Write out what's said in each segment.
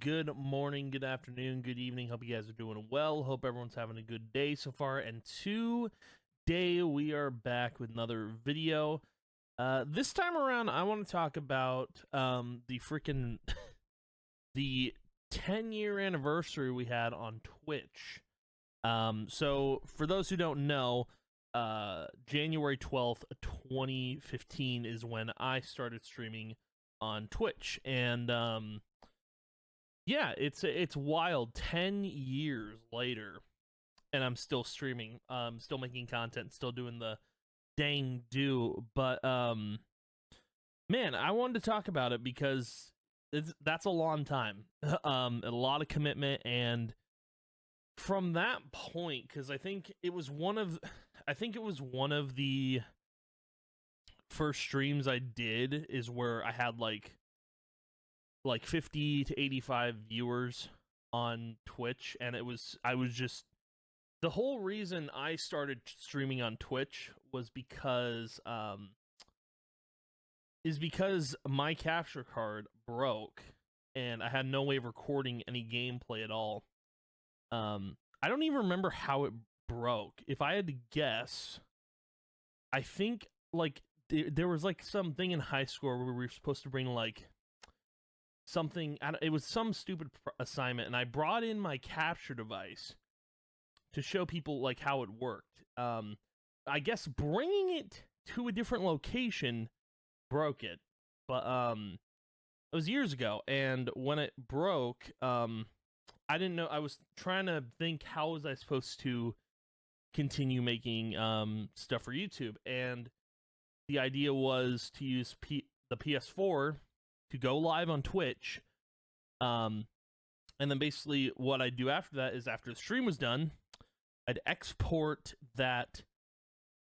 good morning, good afternoon, good evening. Hope you guys are doing well. Hope everyone's having a good day so far. And today we are back with another video. This time around, I want to talk about the freaking the 10-year anniversary we had on Twitch. So for those who don't know, January 12th, 2015 is when I started streaming on Twitch, and yeah, it's wild. 10 years later, and I'm still streaming, still making content, still doing the dang do. But man, I wanted to talk about it because that's a long time, a lot of commitment, and from that point, because I think it was one of the first streams I did is where I had like 50 to 85 viewers on Twitch, and I was just, the whole reason I started streaming on Twitch was because my capture card broke and I had no way of recording any gameplay at all. I don't even remember how it broke. If I had to guess, I think like there was like something in high school where we were supposed to bring like something, it was some stupid assignment, and I brought in my capture device to show people like how it worked. I guess bringing it to a different location broke it, but it was years ago, and when it broke, I didn't know. I was trying to think, how was I supposed to continue making stuff for YouTube, and the idea was to use the PS4 to go live on Twitch, and then basically what I'd do after that is, after the stream was done, I'd export that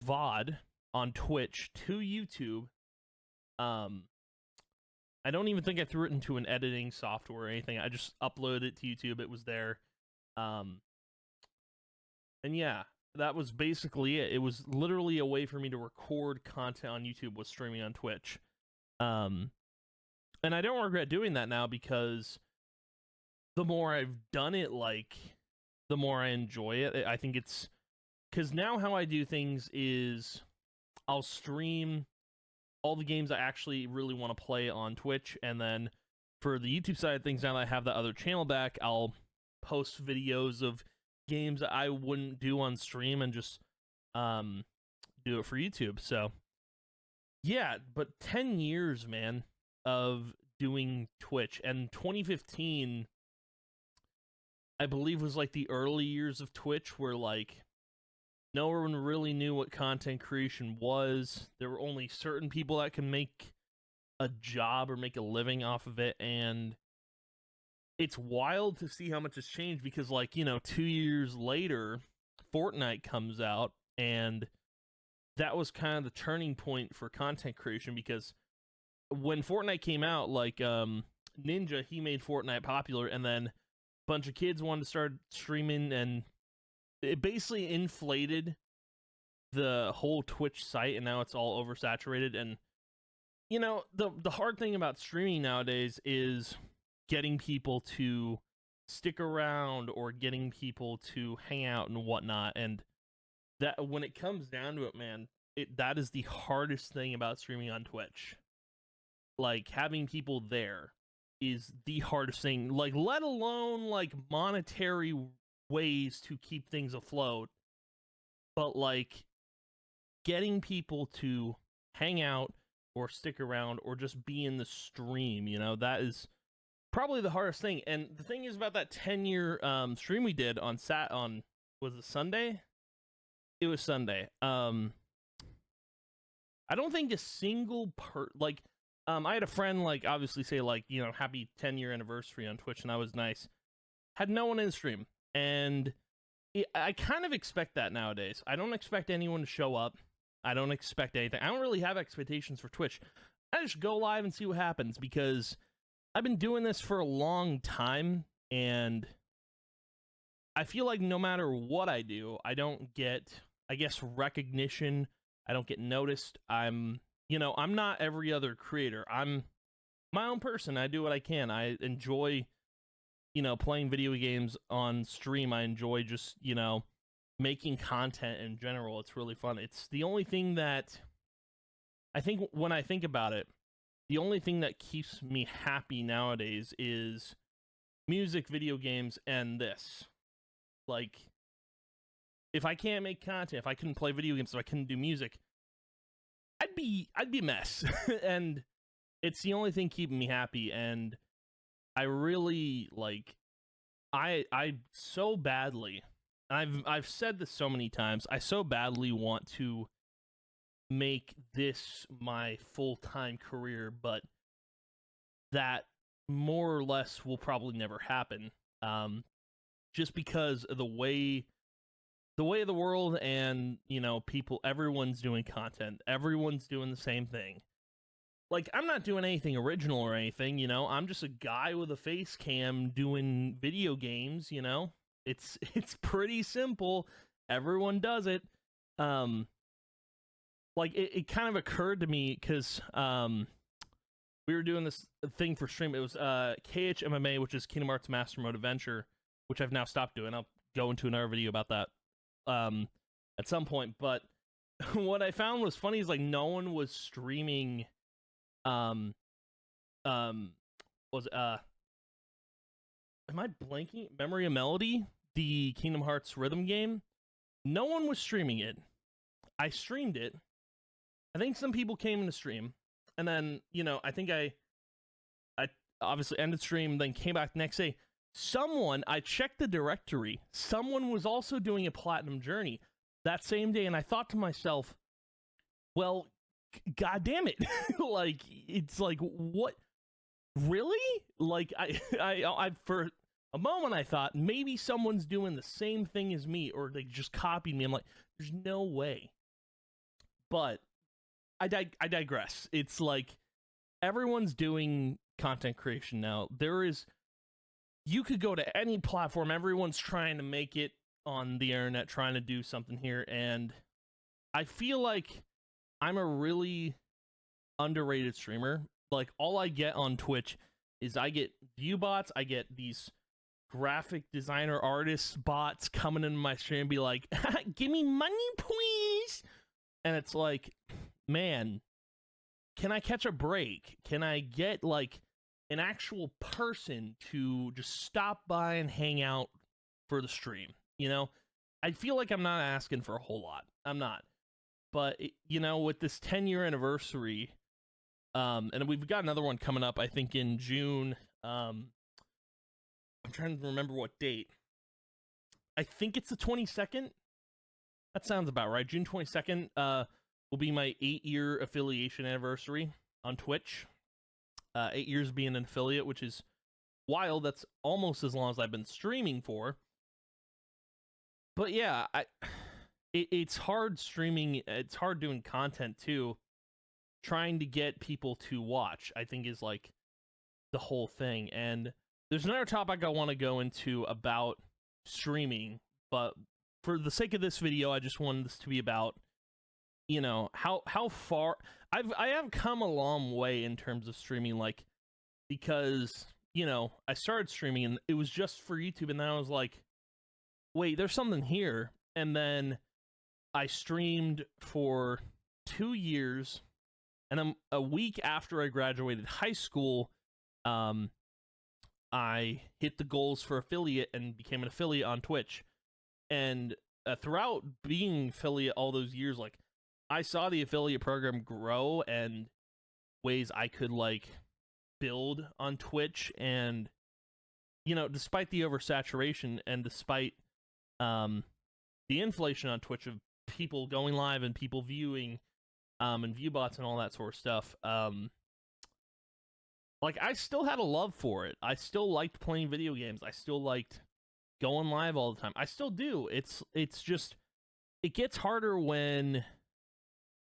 VOD on Twitch to YouTube. I don't even think I threw it into an editing software or anything. I just uploaded it to YouTube. It was there. And yeah, that was basically it. It was literally a way for me to record content on YouTube, was streaming on Twitch. And I don't regret doing that now, because the more I've done it, like, the more I enjoy it. I think it's because now how I do things is I'll stream all the games I actually really want to play on Twitch, and then for the YouTube side of things, now that I have that other channel back, I'll post videos of games that I wouldn't do on stream and just do it for YouTube. So yeah, but 10 years, man, of doing Twitch, and 2015 I believe was like the early years of Twitch, where like no one really knew what content creation was. There were only certain people that can make a job or make a living off of it, and it's wild to see how much has changed, because like, 2 years later Fortnite comes out, and that was kind of the turning point for content creation, because when Fortnite came out, like Ninja, he made Fortnite popular, and then a bunch of kids wanted to start streaming, and it basically inflated the whole Twitch site, and now it's all oversaturated. And the hard thing about streaming nowadays is getting people to stick around, or getting people to hang out and whatnot. And that, when it comes down to it, man, that is the hardest thing about streaming on Twitch. Like, having people there is the hardest thing, like, let alone like monetary ways to keep things afloat, but like getting people to hang out or stick around or just be in the stream, that is probably the hardest thing. And the thing is about that 10-year stream we did on was it Sunday? It was Sunday. I don't think a single I had a friend, like, obviously say, like, happy 10-year anniversary on Twitch, and that was nice. Had no one in the stream. And I kind of expect that nowadays. I don't expect anyone to show up. I don't expect anything. I don't really have expectations for Twitch. I just go live and see what happens, because I've been doing this for a long time, and I feel like no matter what I do, I don't get, I guess, recognition. I don't get noticed. I'm not every other creator. I'm my own person. I do what I can. I enjoy playing video games on stream. I enjoy just, making content in general. It's really fun. It's the only thing that I think, when I think about it, the only thing that keeps me happy nowadays is music, video games, and this. Like, if I can't make content, if I couldn't play video games, if I couldn't do music, I'd be a mess. And it's the only thing keeping me happy. And I really I so badly, I've said this so many times, I so badly want to make this my full-time career, but that more or less will probably never happen. Just because of the way of the world, and people, everyone's doing content, everyone's doing the same thing. Like, I'm not doing anything original or anything, I'm just a guy with a face cam doing video games. It's pretty simple. Everyone does it. Like, it kind of occurred to me because we were doing this thing for stream. It was KHMMA, which is Kingdom Hearts Master Mode Adventure, which I've now stopped doing. I'll go into another video about that at some point. But what I found was funny is, like, no one was streaming am I blanking? Memory of Melody, the Kingdom Hearts rhythm game. No one was streaming it. I streamed it. I think some people came in to stream, and then I think I obviously ended stream, then came back the next day. I checked the directory. Someone was also doing a Platinum Journey that same day, and I thought to myself, well, God damn it. Like, it's like, what? Really? Like, I for a moment I thought maybe someone's doing the same thing as me, or they just copied me. I'm like, there's no way. But I digress. It's like, everyone's doing content creation now. You could go to any platform. Everyone's trying to make it on the internet, trying to do something here. And I feel like I'm a really underrated streamer. Like, all I get on Twitch is I get view bots. I get these graphic designer artist bots coming into my stream and be like, give me money, please. And it's like, man, can I catch a break? Can I get, like, an actual person to just stop by and hang out for the stream? I feel like I'm not asking for a whole lot. I'm not. But, with this 10-year anniversary, and we've got another one coming up, I think, in June. I'm trying to remember what date. I think it's the 22nd. That sounds about right. June 22nd will be my 8-year affiliation anniversary on Twitch. 8 years being an affiliate, which is wild. That's almost as long as I've been streaming for. But yeah, it's hard streaming. It's hard doing content too. Trying to get people to watch, I think, is like the whole thing. And there's another topic I want to go into about streaming, but for the sake of this video, I just wanted this to be about, how far I have come a long way in terms of streaming, like, because, I started streaming and it was just for YouTube, and then I was like, wait, there's something here. And then I streamed for 2 years, and then a week after I graduated high school, I hit the goals for affiliate and became an affiliate on Twitch. And throughout being affiliate all those years, like, I saw the affiliate program grow and ways I could, like, build on Twitch. And, despite the oversaturation and despite the inflation on Twitch of people going live and people viewing, and view bots and all that sort of stuff, like, I still had a love for it. I still liked playing video games. I still liked going live all the time. I still do. It's just, it gets harder when,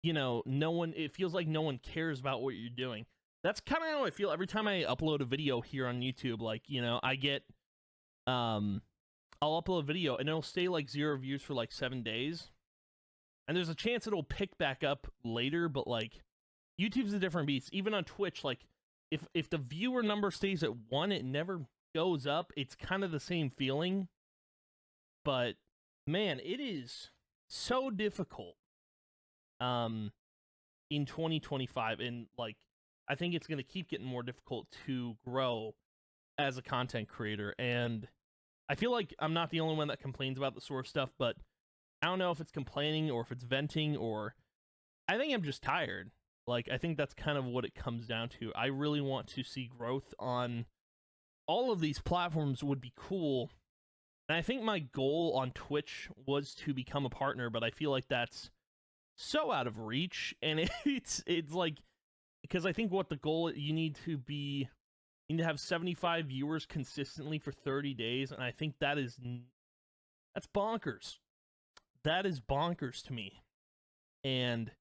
it feels like no one cares about what you're doing. That's kind of how I feel every time I upload a video here on YouTube. Like, I get, I'll upload a video and it'll stay like 0 views for like 7 days. And there's a chance it'll pick back up later, but, like, YouTube's a different beast. Even on Twitch, like, if the viewer number stays at 1, it goes up, it's kind of the same feeling. But man, it is so difficult in 2025, and like I think it's going to keep getting more difficult to grow as a content creator. And I feel like I'm not the only one that complains about the source stuff, but I don't know if it's complaining or if it's venting, or I think I'm just tired. Like, I think that's kind of what it comes down to. I really want to see growth on all of these platforms. Would be cool. And I think my goal on Twitch was to become a partner, but I feel like that's so out of reach. And it's like, because I think what the goal, you need to have 75 viewers consistently for 30 days. And I think that's bonkers. That is bonkers to me. And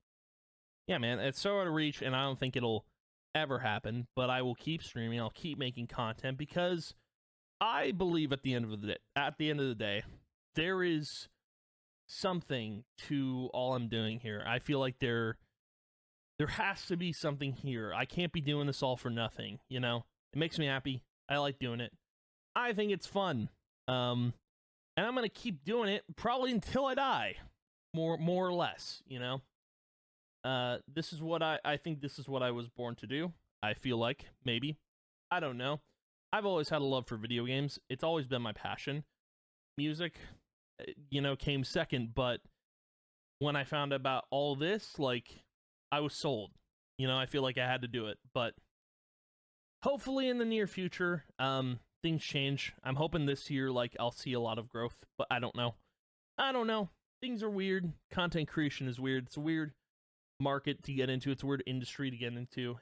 yeah, man, it's so out of reach, and I don't think it'll ever happen, but I will keep streaming. I'll keep making content because I believe at the end of the day, there is something to all I'm doing here. I feel like there has to be something here. I can't be doing this all for nothing, you know? It makes me happy. I like doing it. I think it's fun. And I'm going to keep doing it probably until I die. More or less, you know? This is what I think this is what I was born to do. I feel like, maybe. I don't know. I've always had a love for video games. It's always been my passion. Music, you know, came second, but when I found out about all this, like, I was sold. You know, I feel like I had to do it, but hopefully in the near future, things change. I'm hoping this year, like, I'll see a lot of growth, but I don't know. Things are weird. Content creation is weird. It's a weird market to get into. It's a weird industry to get into.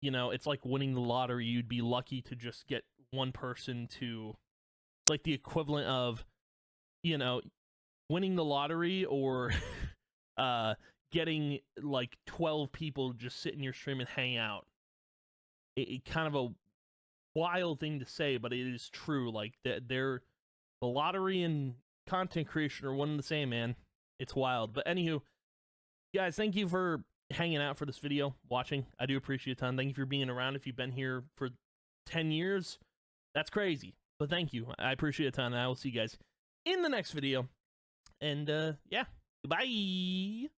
You know, it's like winning the lottery. You'd be lucky to just get one person to, like, the equivalent of, you know, winning the lottery or getting like 12 people to just sit in your stream and hang out. It kind of a wild thing to say, but it is true. Like, the lottery and content creation are one and the same, man. It's wild. But anywho, guys, thank you for hanging out for this video, watching. I do appreciate it a ton. Thank you for being around. If you've been here for 10 years, that's crazy. But thank you. I appreciate it a ton. I will see you guys in the next video. And yeah, goodbye.